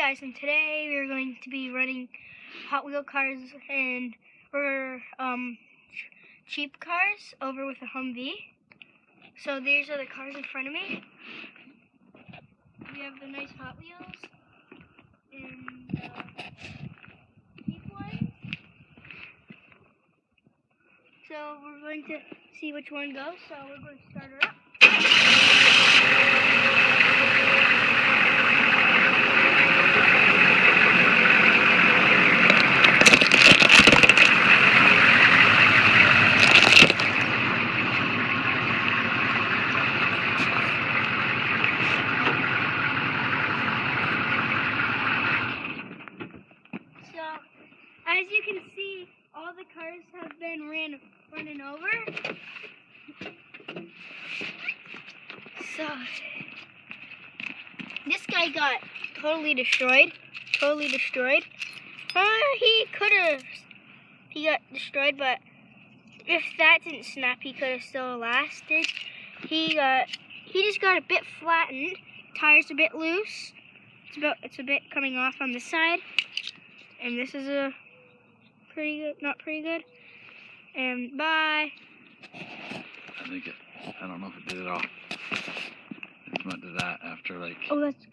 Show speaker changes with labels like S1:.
S1: Guys, and today we're going to be running Hot Wheel cars and cheap cars over with a Humvee. So these are the cars in front of me. We have the nice Hot Wheels and cheap ones. So we're going to see which one goes. So we're going to start her up. So, as you can see, all the cars have been running over. So, this guy got totally destroyed. He got destroyed, but if that didn't snap, he could have still lasted. He just got a bit flattened. Tires a bit loose. It's a bit coming off on the side. And this is a not pretty good. And bye.
S2: I don't know if it did it all. It went to that after like.
S1: Oh, that's.